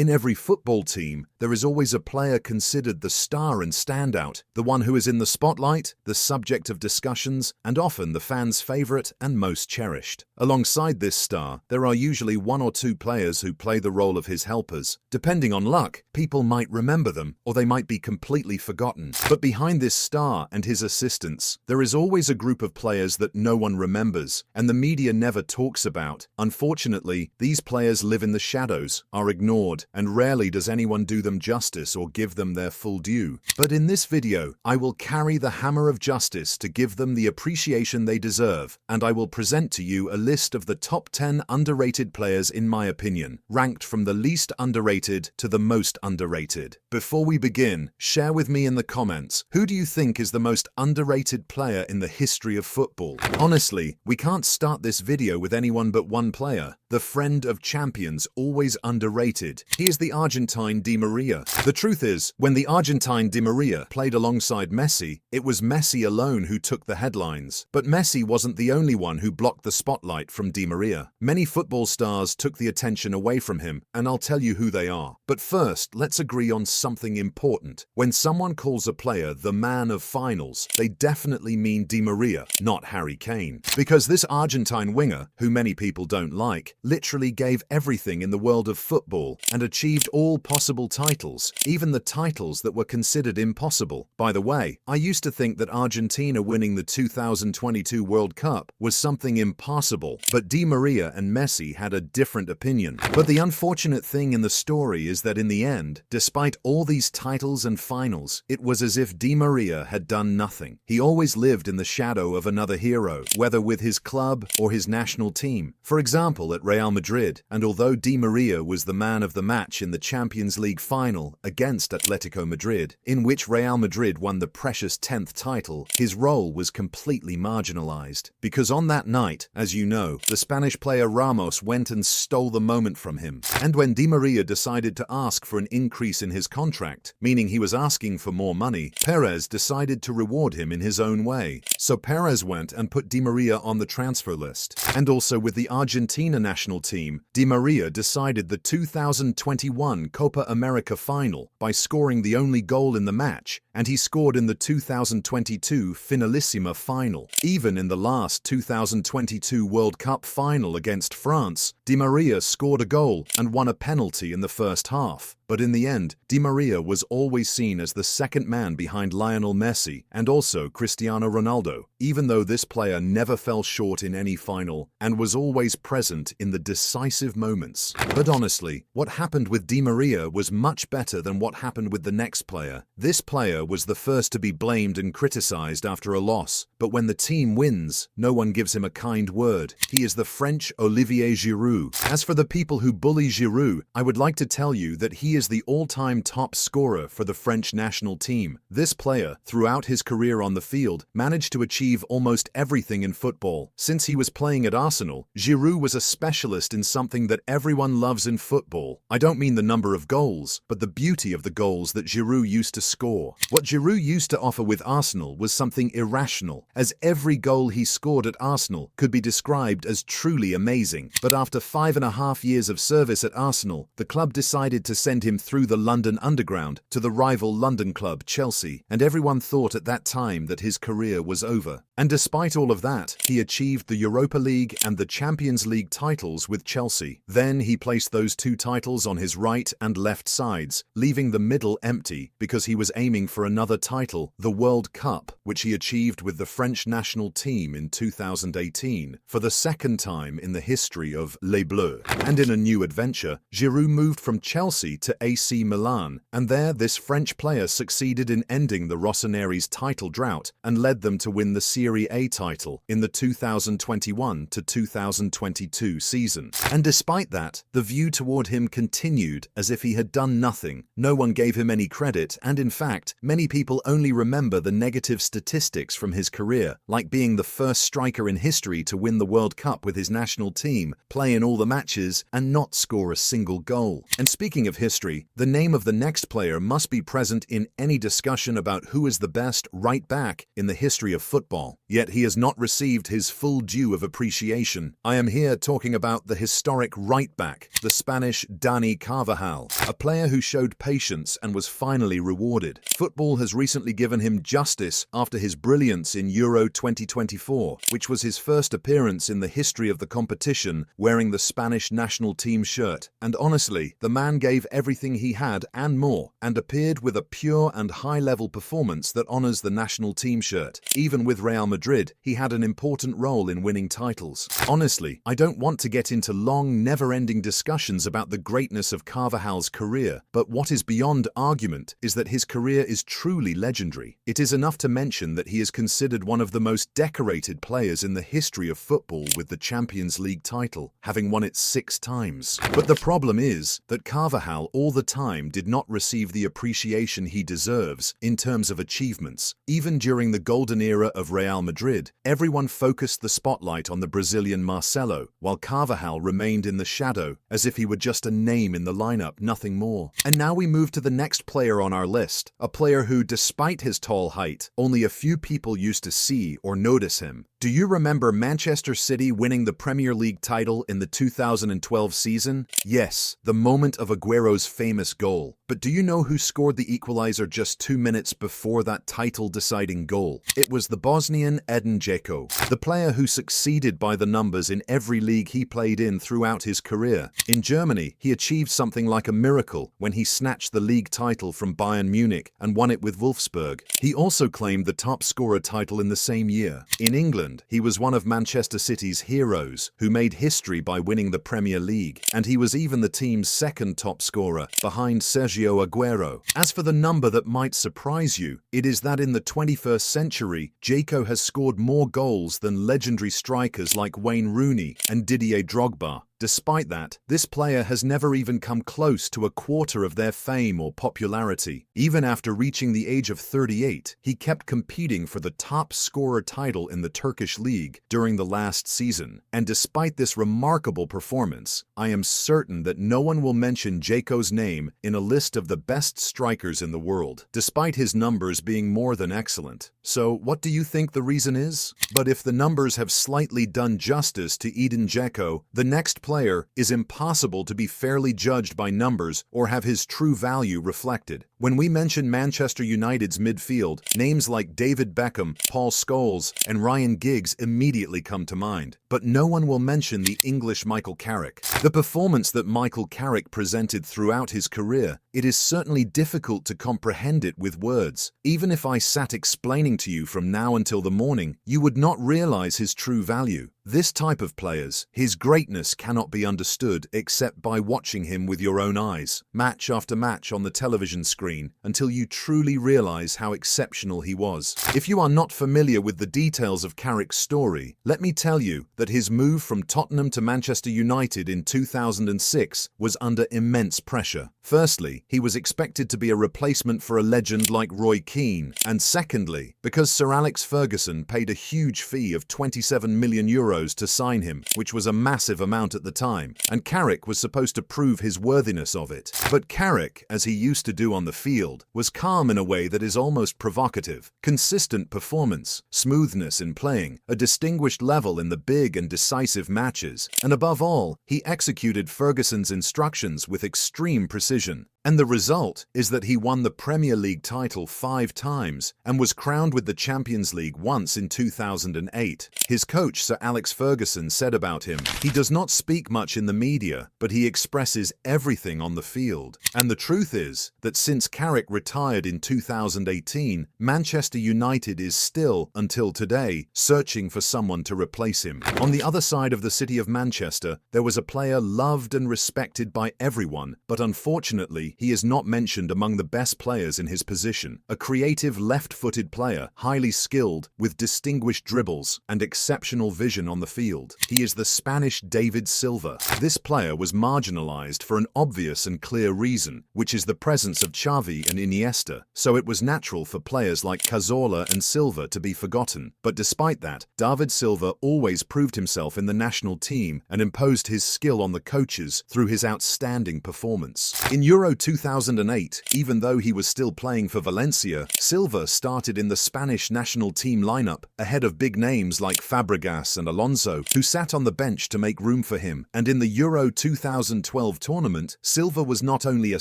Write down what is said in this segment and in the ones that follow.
In every football team, there is always a player considered the star and standout, the one who is in the spotlight, the subject of discussions, and often the fans' favorite and most cherished. Alongside this star, there are usually one or two players who play the role of his helpers. Depending on luck, people might remember them, or they might be completely forgotten. But behind this star and his assistants, there is always a group of players that no one remembers, and the media never talks about. Unfortunately, these players live in the shadows, are ignored, and rarely does anyone do them justice or give them their full due. But in this video, I will carry the hammer of justice to give them the appreciation they deserve, and I will present to you a list of the top 10 underrated players in my opinion, ranked from the least underrated to the most underrated. Before we begin, share with me in the comments, who do you think is the most underrated player in the history of football? Honestly, we can't start this video with anyone but one player, the friend of champions, always underrated. He is the Argentine Di Maria. The truth is, when the Argentine Di Maria played alongside Messi, it was Messi alone who took the headlines. But Messi wasn't the only one who blocked the spotlight from Di Maria. Many football stars took the attention away from him, and I'll tell you who they are. But first, let's agree on something important. When someone calls a player the man of finals, they definitely mean Di Maria, not Harry Kane. Because this Argentine winger, who many people don't like, literally gave everything in the world of football and achieved all possible titles, even the titles that were considered impossible. By the way, I used to think that Argentina winning the 2022 World Cup was something impossible, but Di Maria and Messi had a different opinion. But the unfortunate thing in the story is that in the end, despite all these titles and finals, it was as if Di Maria had done nothing. He always lived in the shadow of another hero, whether with his club or his national team. For example, at Real Madrid, and although Di Maria was the man of the match in the Champions League final against Atletico Madrid, in which Real Madrid won the precious 10th title, his role was completely marginalized. Because on that night, as you know, the Spanish player Ramos went and stole the moment from him. And when Di Maria decided to ask for an increase in his contract, meaning he was asking for more money, Perez decided to reward him in his own way. So Perez went and put Di Maria on the transfer list. And also with the Argentina national team, Di Maria decided the 2021 Copa America final by scoring the only goal in the match, and he scored in the 2022 Finalissima final. Even in the last 2022 World Cup final against France, Di Maria scored a goal and won a penalty in the first half. But in the end, Di Maria was always seen as the second man behind Lionel Messi and also Cristiano Ronaldo, even though this player never fell short in any final and was always present in the decisive moments. But honestly, what happened with Di Maria was much better than what happened with the next player. This player was the first to be blamed and criticized after a loss, but when the team wins, no one gives him a kind word. He is the French Olivier Giroud. As for the people who bully Giroud, I would like to tell you that he is the all-time top scorer for the French national team. This player, throughout his career on the field, managed to achieve almost everything in football. Since he was playing at Arsenal, Giroud was a specialist in something that everyone loves in football. I don't mean the number of goals, but the beauty of the goals that Giroud used to score. What Giroud used to offer with Arsenal was something irrational, as every goal he scored at Arsenal could be described as truly amazing. But after 5.5 years of service at Arsenal, the club decided to send him through the London Underground to the rival London club Chelsea, and everyone thought at that time that his career was over. And despite all of that, he achieved the Europa League and the Champions League titles with Chelsea. Then he placed those two titles on his right and left sides, leaving the middle empty because he was aiming for another title, the World Cup, which he achieved with the French national team in 2018, for the second time in the history of Les Bleus. And in a new adventure, Giroud moved from Chelsea to AC Milan, and there this French player succeeded in ending the Rossoneri's title drought and led them to win the Serie A title in the 2021 to 2022 season. And despite that, the view toward him continued as if he had done nothing. No one gave him any credit, and in fact, many people only remember the negative statistics from his career, like being the first striker in history to win the World Cup with his national team, play in all the matches, and not score a single goal. And speaking of history, the name of the next player must be present in any discussion about who is the best right back in the history of football. football, yet he has not received his full due of appreciation. I am here talking about the historic right-back, the Spanish Dani Carvajal, a player who showed patience and was finally rewarded. Football has recently given him justice after his brilliance in Euro 2024, which was his first appearance in the history of the competition wearing the Spanish national team shirt. And honestly, the man gave everything he had and more, and appeared with a pure and high-level performance that honors the national team shirt. Even with Real Madrid, he had an important role in winning titles. Honestly, I don't want to get into long, never-ending discussions about the greatness of Carvajal's career, but what is beyond argument is that his career is truly legendary. It is enough to mention that he is considered one of the most decorated players in the history of football with the Champions League title, having won it 6 times. But the problem is that Carvajal all the time did not receive the appreciation he deserves in terms of achievements. Even during the golden era of Real Madrid, everyone focused the spotlight on the Brazilian Marcelo, while Carvajal remained in the shadow, as if he were just a name in the lineup, nothing more. And now we move to the next player on our list, a player who, despite his tall height, only a few people used to see or notice him. Do you remember Manchester City winning the Premier League title in the 2012 season? Yes, the moment of Aguero's famous goal. But do you know who scored the equalizer just 2 minutes before that title-deciding goal? It was the Bosnian Edin Dzeko, the player who succeeded by the numbers in every league he played in throughout his career. In Germany, he achieved something like a miracle when he snatched the league title from Bayern Munich and won it with Wolfsburg. He also claimed the top scorer title in the same year. In England, he was one of Manchester City's heroes who made history by winning the Premier League, and he was even the team's second top scorer, behind Sergio Aguero. As for the number that might surprise you, it is that in the 21st century, Dzeko has scored more goals than legendary strikers like Wayne Rooney and Didier Drogba. Despite that, this player has never even come close to a quarter of their fame or popularity. Even after reaching the age of 38, he kept competing for the top scorer title in the Turkish league during the last season. And despite this remarkable performance, I am certain that no one will mention Dzeko's name in a list of the best strikers in the world, despite his numbers being more than excellent. So, what do you think the reason is? But if the numbers have slightly done justice to Edin Dzeko, the next player is impossible to be fairly judged by numbers or have his true value reflected. When we mention Manchester United's midfield, names like David Beckham, Paul Scholes, and Ryan Giggs immediately come to mind. But no one will mention the English Michael Carrick. The performance that Michael Carrick presented throughout his career, it is certainly difficult to comprehend it with words. Even if I sat explaining to you from now until the morning, you would not realize his true value. This type of players, his greatness cannot be understood except by watching him with your own eyes, match after match on the television screen, until you truly realize how exceptional he was. If you are not familiar with the details of Carrick's story, let me tell you that his move from Tottenham to Manchester United in 2006 was under immense pressure. Firstly, he was expected to be a replacement for a legend like Roy Keane, and secondly, because Sir Alex Ferguson paid a huge fee of €27 million to sign him, which was a massive amount at the time, and Carrick was supposed to prove his worthiness of it. But Carrick, as he used to do on the field, was calm in a way that is almost provocative. Consistent performance, smoothness in playing, a distinguished level in the big and decisive matches, and above all, he executed Ferguson's instructions with extreme precision. And the result is that he won the Premier League title 5 times and was crowned with the Champions League once in 2008. His coach, Sir Alex Ferguson, said about him, "He does not speak much in the media, but he expresses everything on the field." And the truth is that since Carrick retired in 2018, Manchester United is still, until today, searching for someone to replace him. On the other side of the city of Manchester, there was a player loved and respected by everyone, but unfortunately, he is not mentioned among the best players in his position. A creative left-footed player, highly skilled, with distinguished dribbles and exceptional vision on the field. He is the Spanish David Silva. This player was marginalized for an obvious and clear reason, which is the presence of Xavi and Iniesta, so it was natural for players like Cazorla and Silva to be forgotten. But despite that, David Silva always proved himself in the national team and imposed his skill on the coaches through his outstanding performance. In Euro 2008, even though he was still playing for Valencia, Silva started in the Spanish national team lineup, ahead of big names like Fabregas and Alonso, who sat on the bench to make room for him. And in the Euro 2012 tournament, Silva was not only a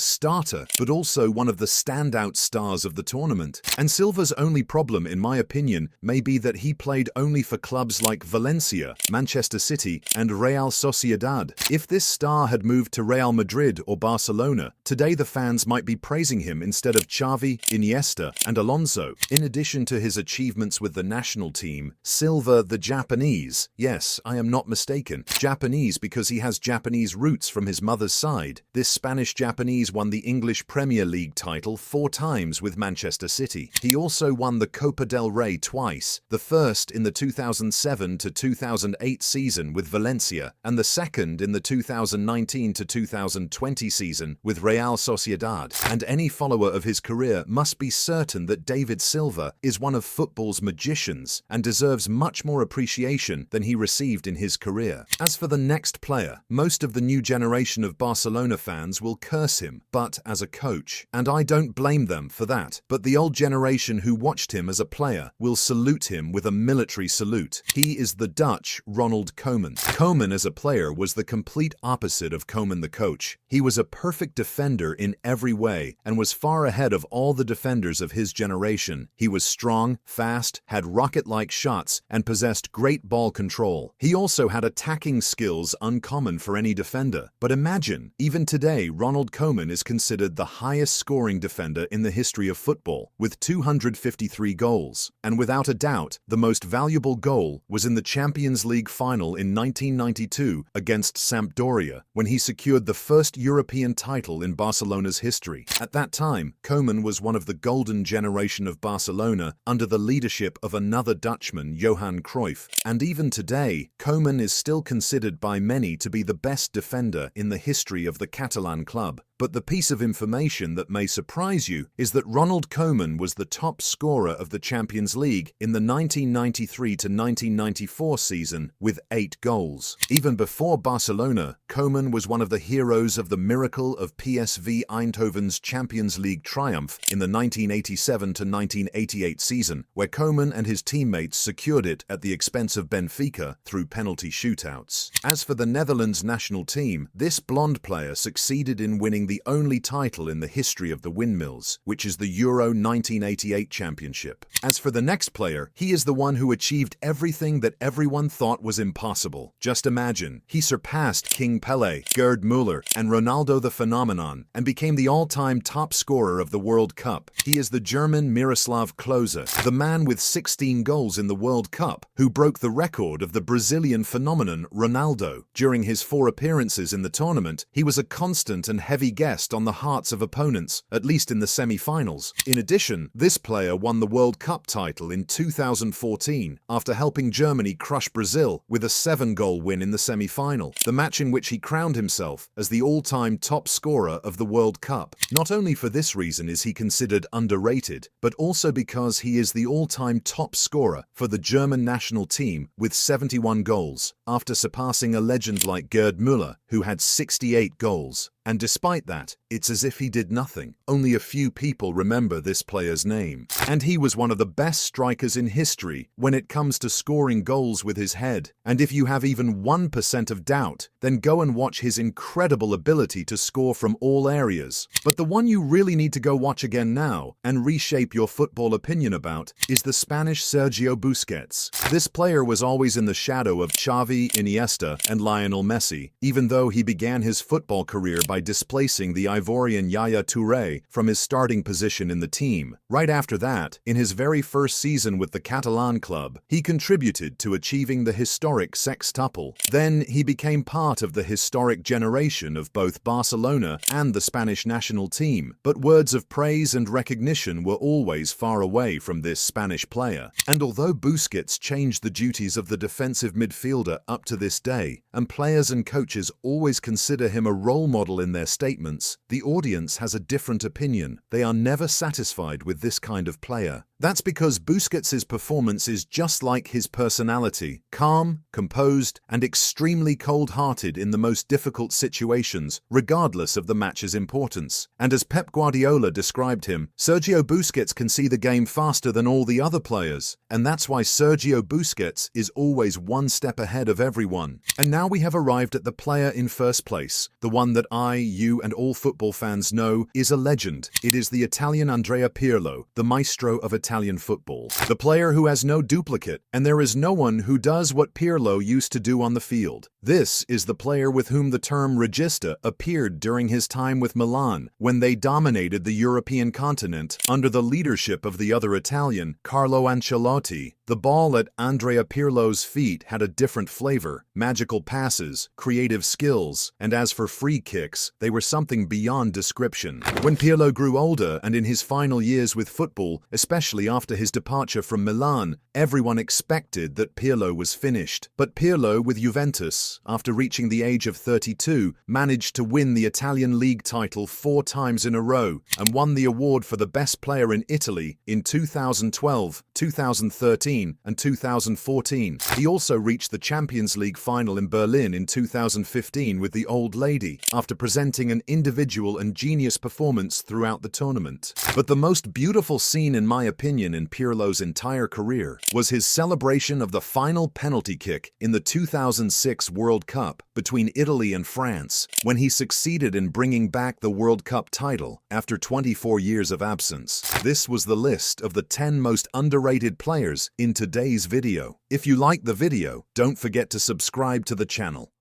starter, but also one of the standout stars of the tournament. And Silva's only problem, in my opinion, may be that he played only for clubs like Valencia, Manchester City, and Real Sociedad. If this star had moved to Real Madrid or Barcelona, today the fans might be praising him instead of Xavi, Iniesta, and Alonso. In addition to his achievements with the national team, Silva the Japanese, yes, I am not mistaken, Japanese because he has Japanese roots from his mother's side. This Spanish Japanese won the English Premier League title 4 times with Manchester City. He also won the Copa del Rey twice, the first in the 2007 to 2008 season with Valencia, and the second in the 2019 to 2020 season with Real Sociedad. And any follower of his career must be certain that David Silva is one of football's magicians and deserves much more appreciation than he received in his career. As for the next player, most of the new generation of Barcelona fans will curse him, but as a coach, and I don't blame them for that. But the old generation who watched him as a player will salute him with a military salute. He is the Dutch Ronald Koeman. Koeman as a player was the complete opposite of Koeman the coach. He was a perfect defender in every way and was far ahead of all the defenders of his generation. He was strong, fast, had rocket-like shots, and possessed great ball control. He also had attacking skills uncommon for any defender. But imagine, even today, Ronald Koeman is considered the highest scoring defender in the history of football, with 253 goals. And without a doubt, the most valuable goal was in the Champions League final in 1992 against Sampdoria, when he secured the first European title in Barcelona's history. At that time, Koeman was one of the golden generation of Barcelona under the leadership of another Dutchman, Johan Cruyff. And even today, Koeman is still considered by many to be the best defender in the history of the Catalan club. But the piece of information that may surprise you is that Ronald Koeman was the top scorer of the Champions League in the 1993 to 1994 season with 8 goals. Even before Barcelona, Koeman was one of the heroes of the miracle of PSV Eindhoven's Champions League triumph in the 1987 to 1988 season, where Koeman and his teammates secured it at the expense of Benfica through penalty shootouts. As for the Netherlands national team, this blonde player succeeded in winning the only title in the history of the windmills, which is the Euro 1988 championship. As for the next player, he is the one who achieved everything that everyone thought was impossible. Just imagine, he surpassed King Pelé, Gerd Müller, and Ronaldo the Phenomenon, and became the all-time top scorer of the World Cup. He is the German Miroslav Klose, the man with 16 goals in the World Cup, who broke the record of the Brazilian phenomenon Ronaldo. During his 4 appearances in the tournament, he was a constant and heavy guest on the hearts of opponents, at least in the semi-finals. In addition, this player won the World Cup title in 2014 after helping Germany crush Brazil with a 7-goal win in the semi-final, the match in which he crowned himself as the all-time top scorer of the World Cup. Not only for this reason is he considered underrated, but also because he is the all-time top scorer for the German national team with 71 goals, after surpassing a legend like Gerd Müller, who had 68 goals. And despite that, it's as if he did nothing. Only a few people remember this player's name. And he was one of the best strikers in history when it comes to scoring goals with his head. And if you have even 1% of doubt, then go and watch his incredible ability to score from all areas. But the one you really need to go watch again now and reshape your football opinion about is the Spanish Sergio Busquets. This player was always in the shadow of Xavi, Iniesta, and Lionel Messi, even though he began his football career by displacing the Ivorian Yaya Touré from his starting position in the team. Right after that, in his very first season with the Catalan club, he contributed to achieving the historic sextuple. Then he became part of the historic generation of both Barcelona and the Spanish national team. But words of praise and recognition were always far away from this Spanish player. And although Busquets changed the duties of the defensive midfielder up to this day, and players and coaches always consider him a role model in their statements, the audience has a different opinion. They are never satisfied with this kind of player. That's because Busquets' performance is just like his personality, calm, composed, and extremely cold-hearted in the most difficult situations, regardless of the match's importance. And as Pep Guardiola described him, Sergio Busquets can see the game faster than all the other players, and that's why Sergio Busquets is always one step ahead of everyone. And now we have arrived at the player in first place, the one that I, you, and all football fans know is a legend. It is the Italian Andrea Pirlo, the maestro of Italian football. The player who has no duplicate, and there is no one who does what Pirlo used to do on the field. This is the player with whom the term regista appeared during his time with Milan, when they dominated the European continent under the leadership of the other Italian, Carlo Ancelotti. The ball at Andrea Pirlo's feet had a different flavor, magical passes, creative skills, and as for free kicks, they were something beyond description. When Pirlo grew older and in his final years with football, especially after his departure from Milan, everyone expected that Pirlo was finished. But Pirlo with Juventus, after reaching the age of 32, managed to win the Italian league title 4 times in a row and won the award for the best player in Italy in 2012, 2013, and 2014. He also reached the Champions League final in Berlin in 2015 with the Old Lady, after presenting an individual and genius performance throughout the tournament. But the most beautiful scene, in my opinion, in Pirlo's entire career was his celebration of the final penalty kick in the 2006 World Cup between Italy and France, when he succeeded in bringing back the World Cup title after 24 years of absence. This was the list of the 10 most underrated players in today's video. If you like the video, don't forget to subscribe to the channel.